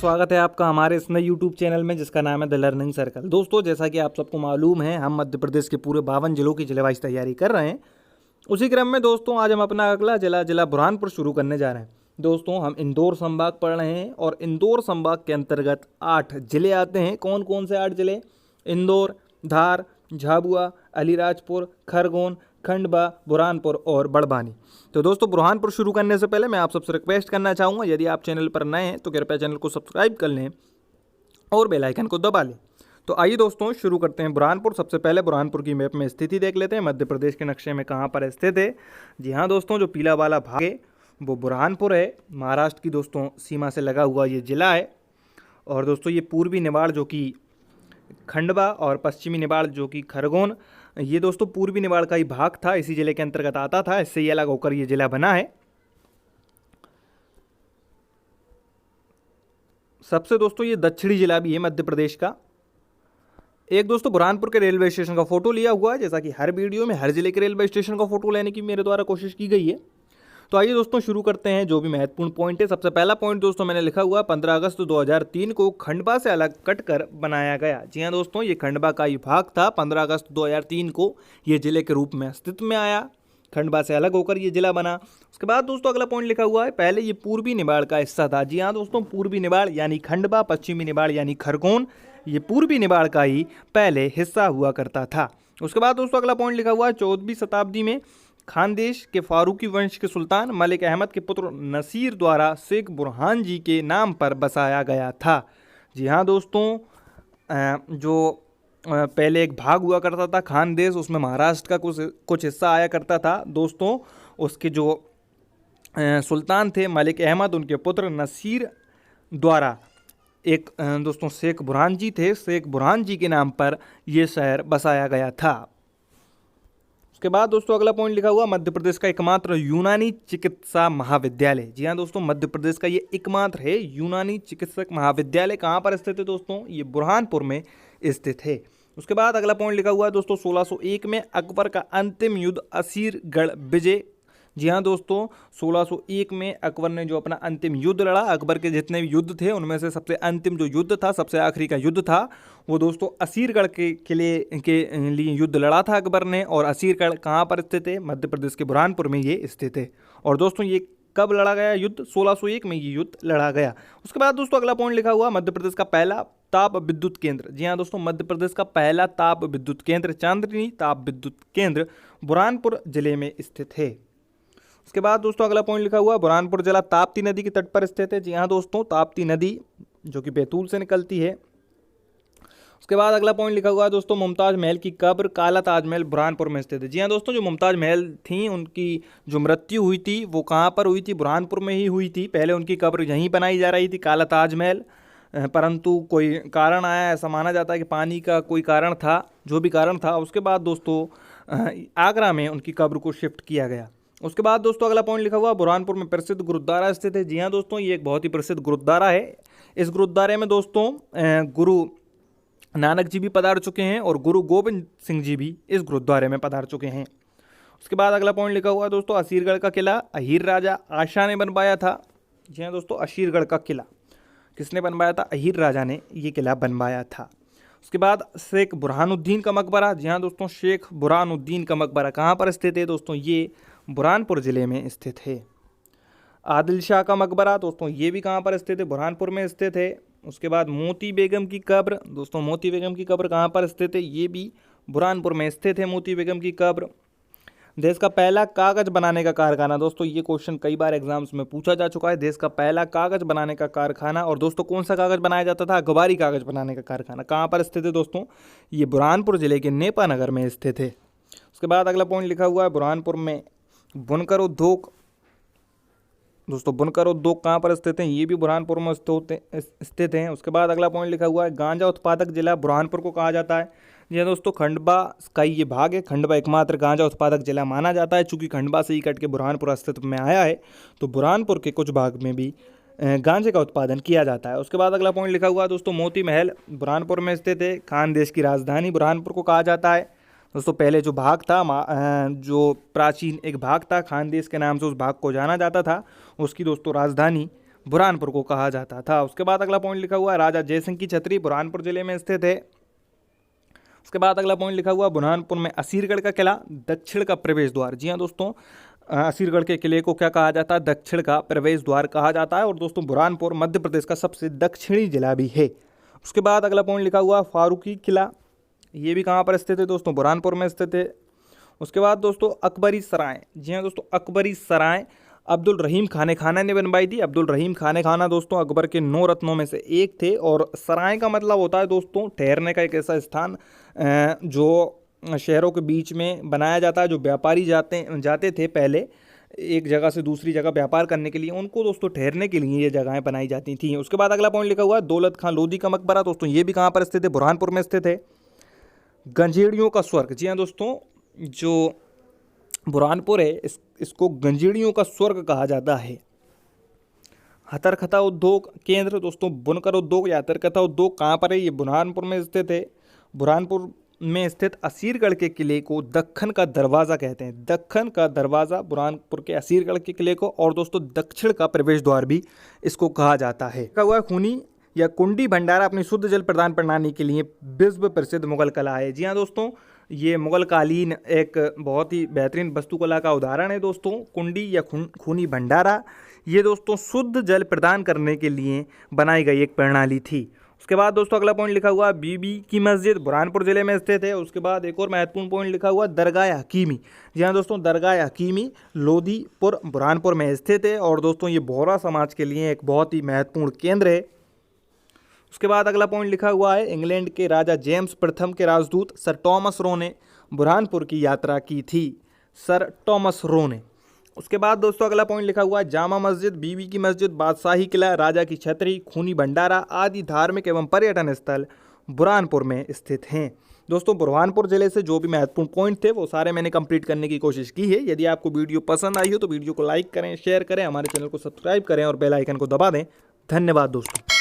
स्वागत है आपका हमारे इस नए यूट्यूब चैनल में जिसका नाम है द लर्निंग सर्कल। दोस्तों, जैसा कि आप सबको मालूम है, हम मध्य प्रदेश के पूरे 52 जिलों की जिले वाइज तैयारी कर रहे हैं। उसी क्रम में दोस्तों आज हम अपना अगला जिला बुरहानपुर शुरू करने जा रहे हैं। दोस्तों, हम इंदौर संभाग पढ़ रहे हैं और इंदौर संभाग के अंतर्गत 8 जिले आते हैं। कौन कौन से 8 जिले? इंदौर, धार, झाबुआ, अलीराजपुर, खरगोन, खंडवा, बुरहानपुर और बड़वानी। तो दोस्तों, बुरहानपुर शुरू करने से पहले मैं आप सबसे रिक्वेस्ट करना चाहूँगा, यदि आप चैनल पर नए हैं तो कृपया चैनल को सब्सक्राइब कर लें और बेल आइकन को दबा लें। तो आइए दोस्तों शुरू करते हैं बुरहानपुर। सबसे पहले बुरहानपुर की मैप में स्थिति देख लेते हैं, मध्य प्रदेश के नक्शे में कहाँ पर स्थित है। जी हाँ दोस्तों, जो पीला वाला भाग है वो बुरहानपुर है। महाराष्ट्र की दोस्तों सीमा से लगा हुआ ये जिला है। और दोस्तों, ये पूर्वी निवाड़ जो कि खंडवा और पश्चिमी निवाड़ जो कि खरगोन, ये दोस्तों पूर्वी निवाड़ का ही भाग था, इसी जिले के अंतर्गत आता था। इससे ये अलग होकर ये जिला बना है। सबसे दोस्तों ये दक्षिणी जिला भी है मध्य प्रदेश का। एक दोस्तों बुरहानपुर के रेलवे स्टेशन का फोटो लिया हुआ है, जैसा कि हर वीडियो में हर जिले के रेलवे स्टेशन का फोटो लेने की मेरे द्वारा कोशिश की गई है। तो आइए दोस्तों शुरू करते हैं जो भी महत्वपूर्ण पॉइंट है। सबसे पहला पॉइंट दोस्तों मैंने लिखा हुआ 15 अगस्त 2003 को खंडवा से अलग कटकर बनाया गया। जी हाँ दोस्तों, ये खंडवा का ही भाग था। 15 अगस्त 2003 को ये जिले के रूप में अस्तित्व में आया, खंडवा से अलग होकर ये जिला बना। उसके बाद दोस्तों अगला पॉइंट लिखा हुआ है, पहले ये पूर्वी निवाड़ का हिस्सा था। जी हाँ दोस्तों, पूर्वी निवाड़ यानी खंडवा, पश्चिमी निवाड़ यानी खरगोन, ये पूर्वी निवाड़ का ही पहले हिस्सा हुआ करता था। उसके बाद दोस्तों अगला पॉइंट लिखा हुआ है, 14वीं शताब्दी में खानदेश के फारूकी वंश के सुल्तान मलिक अहमद के पुत्र नसीर द्वारा शेख बुरहान जी के नाम पर बसाया गया था। जी हाँ दोस्तों, जो पहले एक भाग हुआ करता था खानदेश, उसमें महाराष्ट्र का कुछ हिस्सा आया करता था दोस्तों। उसके जो सुल्तान थे मलिक अहमद, उनके पुत्र नसीर द्वारा एक दोस्तों शेख बुरहान जी थे, शेख बुरहान जी के नाम पर यह शहर बसाया गया था। उसके बाद दोस्तों अगला पॉइंट लिखा हुआ, मध्य प्रदेश का एकमात्र यूनानी चिकित्सा महाविद्यालय। जी हाँ दोस्तों, मध्य प्रदेश का ये एकमात्र है यूनानी चिकित्सक महाविद्यालय। कहाँ पर स्थित है दोस्तों? ये बुरहानपुर में स्थित है। उसके बाद अगला पॉइंट लिखा हुआ है दोस्तों, 1601 में अकबर का अंतिम युद्ध असीरगढ़ विजय। जी हाँ दोस्तों, 1601 में अकबर ने जो अपना अंतिम युद्ध लड़ा, अकबर के जितने भी युद्ध थे उनमें से सबसे अंतिम जो युद्ध था, सबसे आखिरी का युद्ध था, वो दोस्तों असीरगढ़ के किले के लिए युद्ध लड़ा था अकबर ने। और असीरगढ़ कहाँ पर स्थित है? मध्य प्रदेश के बुरहानपुर में ये स्थित है। और दोस्तों ये कब लड़ा गया युद्ध? 1601 में ये युद्ध लड़ा गया। उसके बाद दोस्तों अगला पॉइंट लिखा हुआ, मध्य प्रदेश का पहला ताप विद्युत केंद्र। जी हाँ दोस्तों, मध्य प्रदेश का पहला ताप विद्युत केंद्र, चांद्रनी ताप विद्युत केंद्र, बुरहानपुर जिले में स्थित है। उसके बाद दोस्तों अगला पॉइंट लिखा हुआ, बुरहानपुर जिला ताप्ती नदी के तट पर स्थित है। जी हाँ दोस्तों, ताप्ती नदी जो कि बैतूल से निकलती है। उसके बाद अगला पॉइंट लिखा हुआ है दोस्तों, मुमताज महल की कब्र काला ताजमहल बुरहानपुर में स्थित है। जी हाँ दोस्तों, जो मुमताज महल थी उनकी जो मृत्यु हुई थी वो कहाँ पर हुई थी? बुरहानपुर में ही हुई थी। पहले उनकी कब्र यहीं बनाई जा रही थी, काला ताजमहल, परंतु कोई कारण आया, ऐसा माना जाता है कि पानी का कोई कारण था, जो भी कारण था। उसके बाद दोस्तों आगरा में उनकी कब्र को शिफ्ट किया गया। उसके बाद दोस्तों अगला पॉइंट लिखा हुआ, बुरहानपुर में प्रसिद्ध गुरुद्वारा स्थित है। जी हाँ दोस्तों, ये एक बहुत ही प्रसिद्ध गुरुद्वारा है। इस गुरुद्वारे में दोस्तों गुरु नानक जी भी पधार चुके हैं और गुरु गोविंद सिंह जी भी इस गुरुद्वारे में पधार चुके हैं। उसके बाद अगला पॉइंट लिखा हुआ है दोस्तों, असीरगढ़ का किला अहीर राजा आशा ने बनवाया था। जी हाँ दोस्तों, असीरगढ़ का किला किसने बनवाया था? अहीर राजा ने ये किला बनवाया था। उसके बाद शेख बुरहानुद्दीन का मकबरा। जी हाँ दोस्तों, शेख बुरहानुद्दीन का मकबरा कहाँ पर स्थित है दोस्तों? ये बुरहानपुर जिले में स्थित है। आदिल शाह का मकबरा दोस्तों, ये भी कहाँ पर स्थित है? बुरहानपुर में स्थित है। उसके बाद मोती बेगम की कब्र दोस्तों, मोती बेगम की कब्र कहाँ पर स्थित है? ये भी बुरहानपुर में स्थित है मोती बेगम की कब्र। देश का पहला कागज बनाने का कारखाना दोस्तों, ये क्वेश्चन कई बार एग्जाम्स में पूछा जा चुका है। देश का पहला कागज बनाने का कारखाना, और दोस्तों कौन सा कागज बनाया जाता था? अखबारी कागज बनाने का कारखाना। कहाँ पर स्थित है दोस्तों? ये बुरहानपुर जिले के नेपा नगर में स्थित है। उसके बाद अगला पॉइंट लिखा हुआ है, बुरहानपुर में बुनकर उद्योग दोस्तों, बुनकर उद्योग कहाँ पर स्थित हैं? ये भी बुरहानपुर में स्थित हैं। उसके बाद अगला पॉइंट लिखा हुआ है, गांजा उत्पादक जिला बुरहानपुर को कहा जाता है। जी हाँ दोस्तों, खंडवा का ये भाग है। खंडवा एकमात्र गांजा उत्पादक जिला माना जाता है। चूंकि खंडवा से ही कट के बुरहानपुर अस्तित्व में आया है, तो बुरहानपुर के कुछ भाग में भी गांजे का उत्पादन किया जाता है। उसके बाद अगला पॉइंट लिखा हुआ है दोस्तों, मोती महल बुरहानपुर में स्थित है। खानदेश की राजधानी बुरहानपुर को कहा जाता है। दोस्तों पहले जो भाग था, जो प्राचीन एक भाग था खानदेश के नाम से, उस भाग को जाना जाता था। उसकी दोस्तों राजधानी बुरहानपुर को कहा जाता था। उसके बाद अगला पॉइंट लिखा हुआ है राजा जयसिंह की छतरी बुरहानपुर जिले में स्थित है। उसके बाद अगला पॉइंट लिखा हुआ बुरहानपुर में असीरगढ़ का किला दक्षिण का प्रवेश द्वार। जी हाँ दोस्तों, असीरगढ़ के किले को क्या कहा जाता है? दक्षिण का प्रवेश द्वार कहा जाता है। और दोस्तों बुरहानपुर मध्य प्रदेश का सबसे दक्षिणी जिला भी है। उसके बाद अगला पॉइंट लिखा हुआ फारूकी किला, ये भी कहाँ पर स्थित है दोस्तों? बुरहानपुर में स्थित है। उसके बाद दोस्तों अकबरी सराय, जी हाँ दोस्तों, अकबरी सराय अब्दुल रहीम खाने खाना ने बनवाई थी। अब्दुल रहीम खाने खाना दोस्तों अकबर के 9 रत्नों में से एक थे। और सराय का मतलब होता है दोस्तों ठहरने का एक ऐसा स्थान जो शहरों के बीच में बनाया जाता है। जो व्यापारी जाते थे पहले एक जगह से दूसरी जगह व्यापार करने के लिए, उनको दोस्तों ठहरने के लिए ये जगहें बनाई जाती थी। उसके बाद अगला पॉइंट लिखा हुआ है दौलत खां लोधी का मकबरा। दोस्तों ये भी कहाँ पर स्थित है? बुरहानपुर में स्थित है। गंजेड़ियों का स्वर्ग, जी हाँ दोस्तों, जो बुरहानपुर है इसको गंजेड़ियों का स्वर्ग कहा जाता है। हथरकथा उद्योग केंद्र, दोस्तों बुनकर उद्योग या हथरकथा उद्योग कहाँ पर है? ये बुरहानपुर में स्थित है। बुरहानपुर में स्थित असीरगढ़ के किले को दक्खन का दरवाज़ा कहते हैं। दक्खन का दरवाज़ा बुरहानपुर के असीरगढ़ के किले को, और दोस्तों दक्षिण का प्रवेश द्वार भी इसको कहा जाता है। क्या हुआ? खूनी या कुंडी भंडारा अपनी शुद्ध जल प्रदान प्रणाली के लिए विश्व प्रसिद्ध मुगल कला है। जी हाँ दोस्तों, ये मुगल कालीन एक बहुत ही बेहतरीन वास्तुकला का उदाहरण है दोस्तों। कुंडी या खूनी भंडारा ये दोस्तों शुद्ध जल प्रदान करने के लिए बनाई गई एक प्रणाली थी। उसके बाद दोस्तों अगला पॉइंट लिखा हुआ बीबी की मस्जिद बुरहानपुर जिले में स्थित है। उसके बाद एक और महत्वपूर्ण पॉइंट लिखा हुआ दरगाह हकीमी। जी हाँ दोस्तों, दरगाह हकीमी लोधीपुर बुरहानपुर में स्थित है। और दोस्तों ये बोहरा समाज के लिए एक बहुत ही महत्वपूर्ण केंद्र है। उसके बाद अगला पॉइंट लिखा हुआ है इंग्लैंड के राजा जेम्स प्रथम के राजदूत सर टॉमस रो ने बुरहानपुर की यात्रा की थी। सर टॉमस रो ने। उसके बाद दोस्तों अगला पॉइंट लिखा हुआ है जामा मस्जिद, बीबी की मस्जिद, बादशाही किला, राजा की छतरी, खूनी भंडारा आदि धार्मिक एवं पर्यटन स्थल बुरहानपुर में स्थित हैं। दोस्तों बुरहानपुर जिले से जो भी महत्वपूर्ण पॉइंट थे वो सारे मैंने कंप्लीट करने की कोशिश की है। यदि आपको वीडियो पसंद आई हो तो वीडियो को लाइक करें, शेयर करें, हमारे चैनल को सब्सक्राइब करें और बेल आइकन को दबा दें। धन्यवाद दोस्तों।